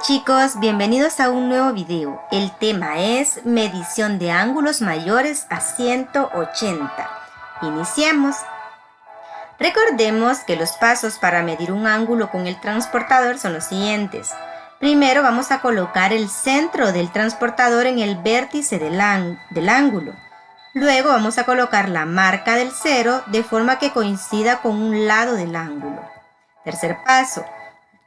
Chicos, bienvenidos a un nuevo video. El tema es medición de ángulos mayores a 180. Iniciemos. Recordemos que los pasos para medir un ángulo con el transportador son los siguientes. Primero vamos a colocar el centro del transportador en el vértice del ángulo. Luego vamos a colocar la marca del cero de forma que coincida con un lado del ángulo. Tercer paso.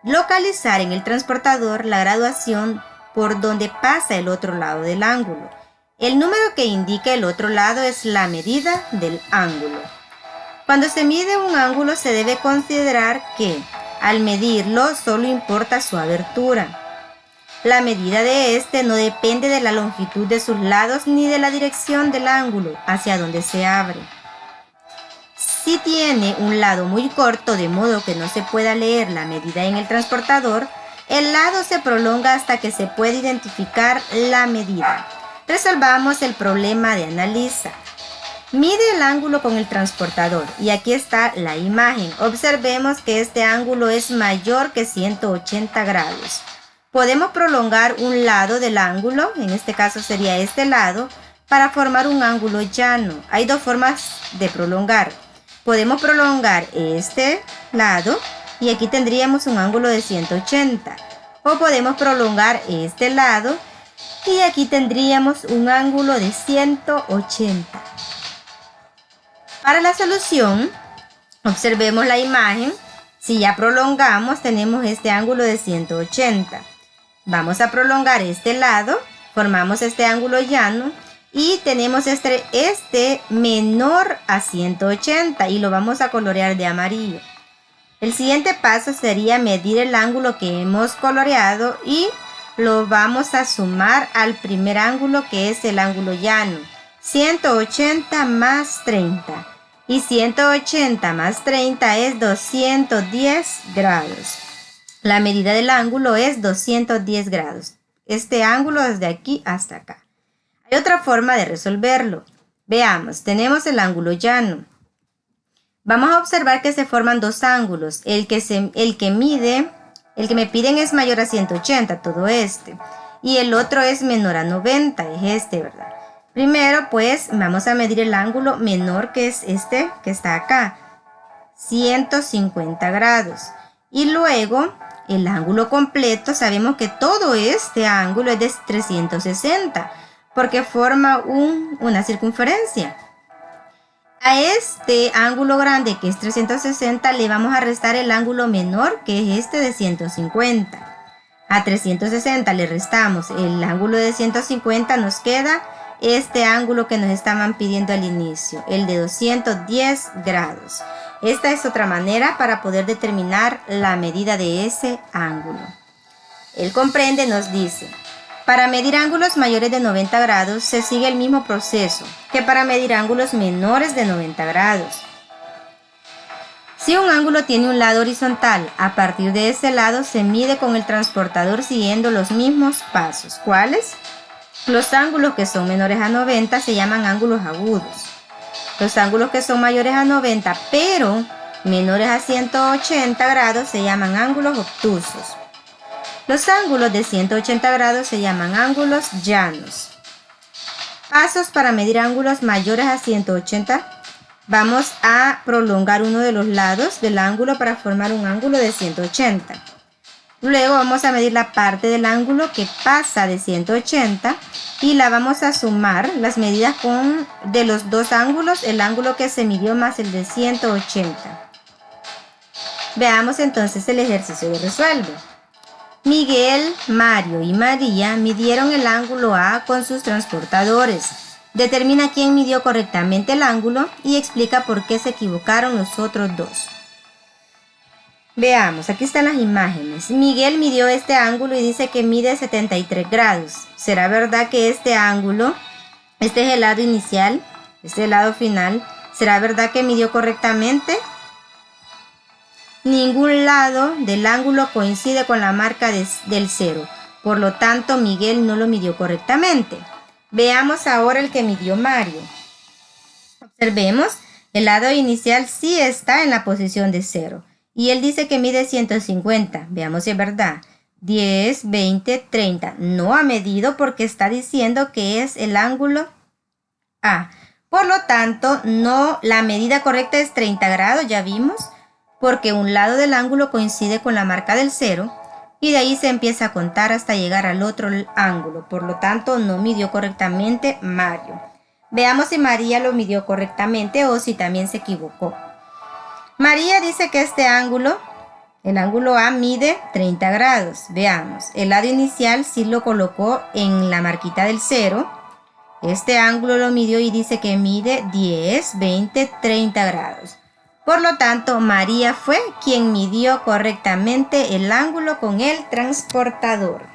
Localizar en el transportador la graduación por donde pasa el otro lado del ángulo. El número que indica el otro lado es la medida del ángulo. Cuando se mide un ángulo se debe considerar que al medirlo solo importa su abertura. La medida de este no depende de la longitud de sus lados ni de la dirección del ángulo hacia donde se abre. Si tiene un lado muy corto, de modo que no se pueda leer la medida en el transportador, el lado se prolonga hasta que se pueda identificar la medida. Resolvamos el problema de analiza. Mide el ángulo con el transportador y aquí está la imagen. Observemos que este ángulo es mayor que 180 grados. Podemos prolongar un lado del ángulo, en este caso sería este lado, para formar un ángulo llano. Hay dos formas de prolongar. Podemos prolongar este lado y aquí tendríamos un ángulo de 180. O podemos prolongar este lado y aquí tendríamos un ángulo de 180. Para la solución, observemos la imagen. Si ya prolongamos, tenemos este ángulo de 180. Vamos a prolongar este lado, formamos este ángulo llano. Y tenemos este menor a 180 y lo vamos a colorear de amarillo. El siguiente paso sería medir el ángulo que hemos coloreado y lo vamos a sumar al primer ángulo que es el ángulo llano. 180 más 30. Y 180 más 30 es 210 grados. La medida del ángulo es 210 grados. Este ángulo desde aquí hasta acá. Hay otra forma de resolverlo. Veamos, tenemos el ángulo llano. Vamos a observar que se forman dos ángulos. El que me piden es mayor a 180, todo este. Y el otro es menor a 90, es este, ¿verdad? Primero, pues, vamos a medir el ángulo menor, que es este que está acá. 150 grados. Y luego, el ángulo completo, sabemos que todo este ángulo es de 360. Porque forma una circunferencia. A este ángulo grande, que es 360, le vamos a restar el ángulo menor, que es este de 150. A 360 le restamos el ángulo de 150, nos queda este ángulo que nos estaban pidiendo al inicio, el de 210 grados. Esta es otra manera para poder determinar la medida de ese ángulo. El comprende nos dice: para medir ángulos mayores de 90 grados se sigue el mismo proceso que para medir ángulos menores de 90 grados. Si un ángulo tiene un lado horizontal, a partir de ese lado se mide con el transportador siguiendo los mismos pasos. ¿Cuáles? Los ángulos que son menores a 90 se llaman ángulos agudos. Los ángulos que son mayores a 90 pero menores a 180 grados se llaman ángulos obtusos. Los ángulos de 180 grados se llaman ángulos llanos. Pasos para medir ángulos mayores a 180. Vamos a prolongar uno de los lados del ángulo para formar un ángulo de 180. Luego vamos a medir la parte del ángulo que pasa de 180 y la vamos a sumar las medidas de los dos ángulos, el ángulo que se midió más el de 180. Veamos entonces el ejercicio de resuelve. Miguel, Mario y María midieron el ángulo A con sus transportadores. Determina quién midió correctamente el ángulo y explica por qué se equivocaron los otros dos. Veamos, aquí están las imágenes. Miguel midió este ángulo y dice que mide 73 grados. ¿Será verdad que este ángulo, este es el lado inicial, este es el lado final, será verdad que midió correctamente? Ningún lado del ángulo coincide con la marca del cero, por lo tanto Miguel no lo midió correctamente. Veamos ahora el que midió Mario. Observemos, el lado inicial sí está en la posición de 0 y él dice que mide 150. Veamos si es verdad. 10, 20, 30. No ha medido porque está diciendo que es el ángulo A. Por lo tanto, no, la medida correcta es 30 grados, ya vimos, porque un lado del ángulo coincide con la marca del 0 y de ahí se empieza a contar hasta llegar al otro ángulo. Por lo tanto, no midió correctamente Mario. Veamos si María lo midió correctamente o si también se equivocó. María dice que este ángulo, el ángulo A, mide 30 grados. Veamos, el lado inicial sí lo colocó en la marquita del 0. Este ángulo lo midió y dice que mide 10, 20, 30 grados. Por lo tanto, María fue quien midió correctamente el ángulo con el transportador.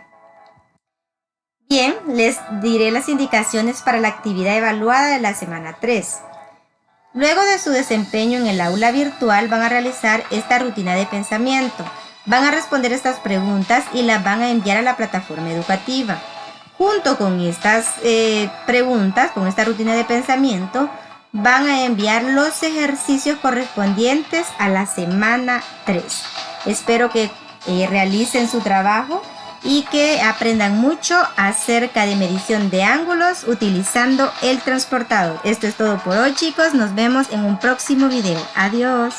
Bien, les diré las indicaciones para la actividad evaluada de la semana 3. Luego de su desempeño en el aula virtual van a realizar esta rutina de pensamiento. Van a responder estas preguntas y las van a enviar a la plataforma educativa. Junto con estas preguntas, con esta rutina de pensamiento, van a enviar los ejercicios correspondientes a la semana 3. Espero que realicen su trabajo y que aprendan mucho acerca de medición de ángulos utilizando el transportador. Esto es todo por hoy, chicos. Nos vemos en un próximo video. Adiós.